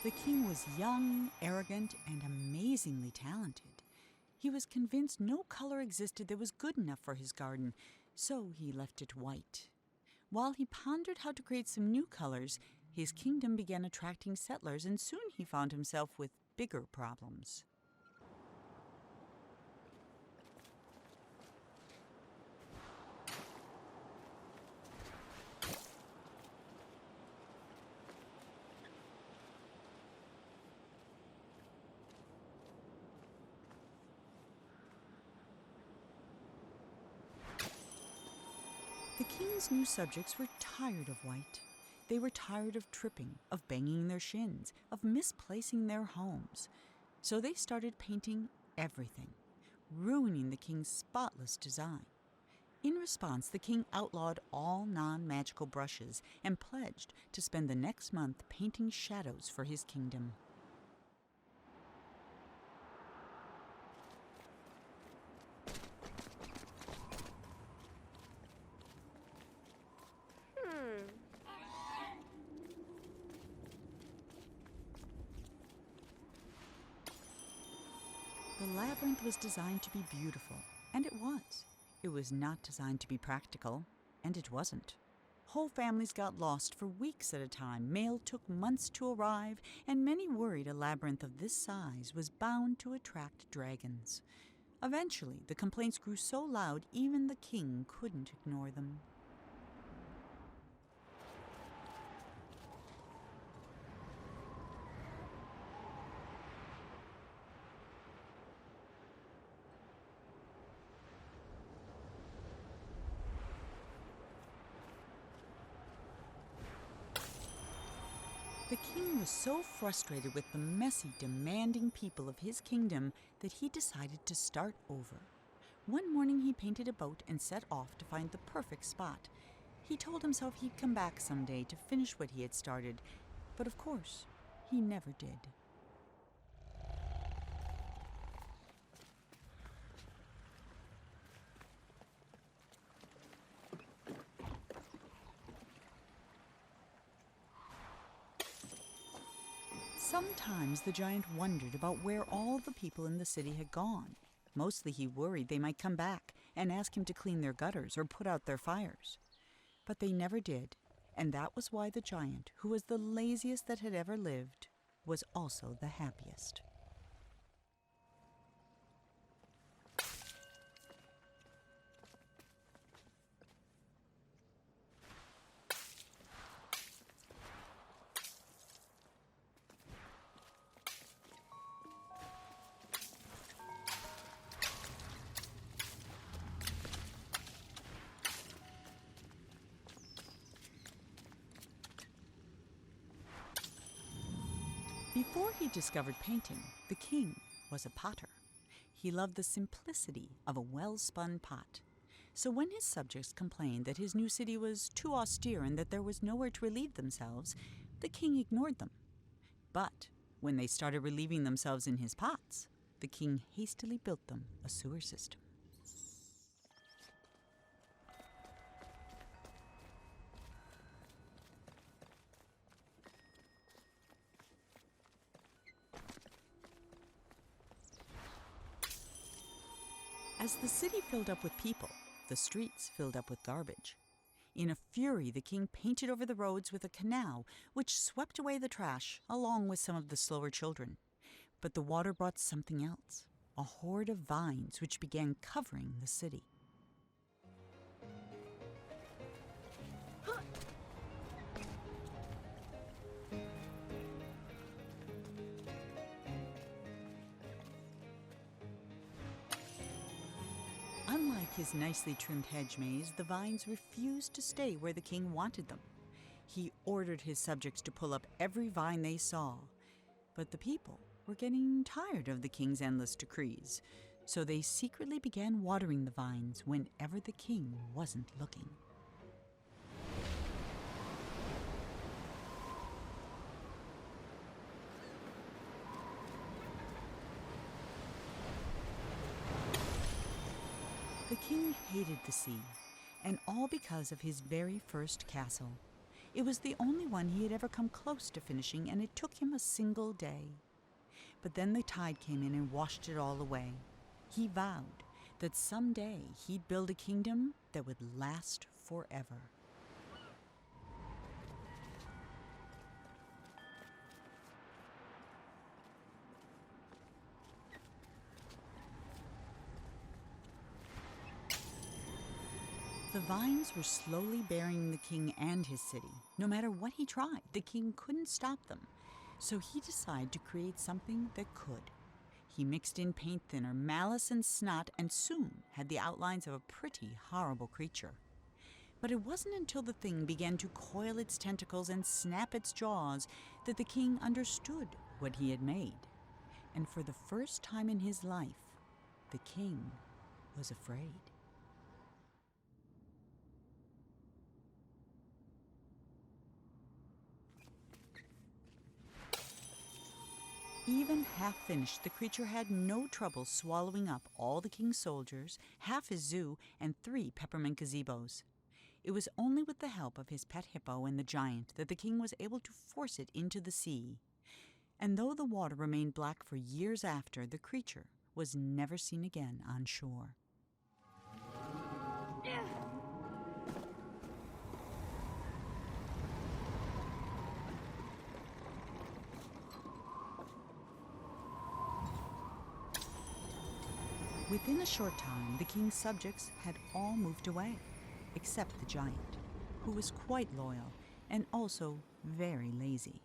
The king was young, arrogant, and amazingly talented. He was convinced no color existed that was good enough for his garden, so he left it white. While he pondered how to create some new colors, his kingdom began attracting settlers, and soon he found himself with bigger problems. The king's new subjects were tired of white. They were tired of tripping, of banging their shins, of misplacing their homes. So they started painting everything, ruining the king's spotless design. In response, the king outlawed all non-magical brushes and pledged to spend the next month painting shadows for his kingdom. The labyrinth was designed to be beautiful, and it was. It was not designed to be practical, and it wasn't. Whole families got lost for weeks at a time, mail took months to arrive, and many worried a labyrinth of this size was bound to attract dragons. Eventually, the complaints grew so loud even the king couldn't ignore them. The king was so frustrated with the messy, demanding people of his kingdom that he decided to start over. One morning he painted a boat and set off to find the perfect spot. He told himself he'd come back someday to finish what he had started, but of course, he never did. Sometimes the giant wondered about where all the people in the city had gone. Mostly he worried they might come back and ask him to clean their gutters or put out their fires. But they never did, and that was why the giant, who was the laziest that had ever lived, was also the happiest. Before he discovered painting, the king was a potter. He loved the simplicity of a well-spun pot. So when his subjects complained that his new city was too austere and that there was nowhere to relieve themselves, the king ignored them. But when they started relieving themselves in his pots, the king hastily built them a sewer system. As the city filled up with people, the streets filled up with garbage. In a fury, the king painted over the roads with a canal, which swept away the trash, along with some of the slower children. But the water brought something else, a horde of vines which began covering the city. Unlike his nicely trimmed hedge maze, the vines refused to stay where the king wanted them. He ordered his subjects to pull up every vine they saw. But the people were getting tired of the king's endless decrees, so they secretly began watering the vines whenever the king wasn't looking. The king hated the sea, and all because of his very first castle. It was the only one he had ever come close to finishing, and it took him a single day. But then the tide came in and washed it all away. He vowed that someday he'd build a kingdom that would last forever. The vines were slowly burying the king and his city. No matter what he tried, the king couldn't stop them. So he decided to create something that could. He mixed in paint thinner, malice, and snot, and soon had the outlines of a pretty horrible creature. But it wasn't until the thing began to coil its tentacles and snap its jaws that the king understood what he had made. And for the first time in his life, the king was afraid. Even half finished, the creature had no trouble swallowing up all the king's soldiers, half his zoo, and 3 peppermint gazebos. It was only with the help of his pet hippo and the giant that the king was able to force it into the sea. And though the water remained black for years after, the creature was never seen again on shore. Within a short time, the king's subjects had all moved away, except the giant, who was quite loyal and also very lazy.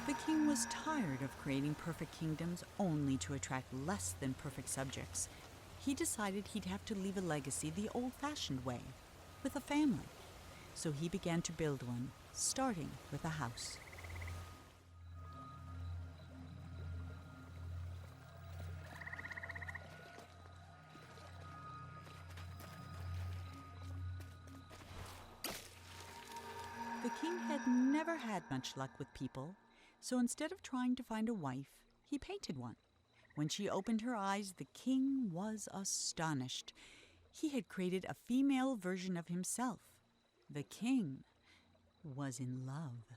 The king was tired of creating perfect kingdoms only to attract less than perfect subjects. He decided he'd have to leave a legacy the old-fashioned way, with a family. So he began to build one, starting with a house. The king had never had much luck with people, so instead of trying to find a wife, he painted one. When she opened her eyes, the king was astonished. He had created a female version of himself. The king was in love.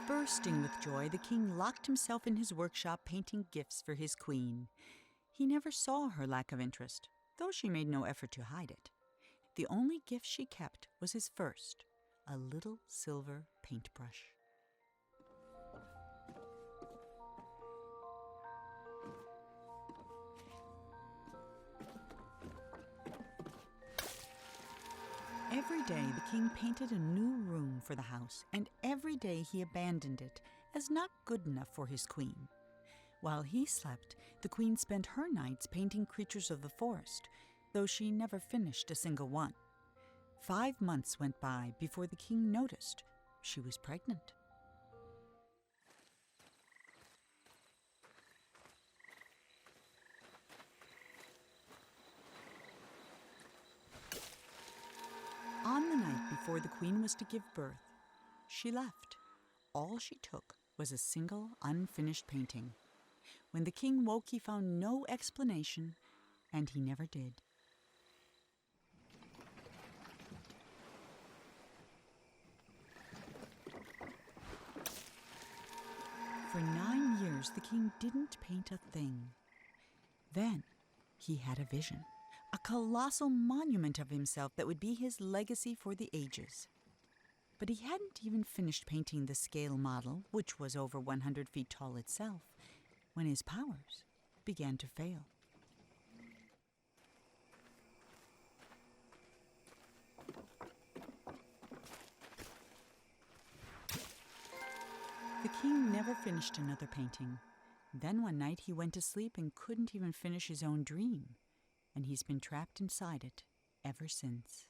Bursting with joy, the king locked himself in his workshop painting gifts for his queen. He never saw her lack of interest, though she made no effort to hide it. The only gift she kept was his first, a little silver paintbrush. Every day the king painted a new room for the house, and every day he abandoned it as not good enough for his queen. While he slept, the queen spent her nights painting creatures of the forest, though she never finished a single one. 5 months went by before the king noticed she was pregnant. On the night before the queen was to give birth, she left. All she took was a single unfinished painting. When the king woke, he found no explanation, and he never did. For 9 years, the king didn't paint a thing. Then he had a vision. A colossal monument of himself that would be his legacy for the ages. But he hadn't even finished painting the scale model, which was over 100 feet tall itself, when his powers began to fail. The king never finished another painting, Then one night he went to sleep and couldn't even finish his own dream, and he's been trapped inside it ever since.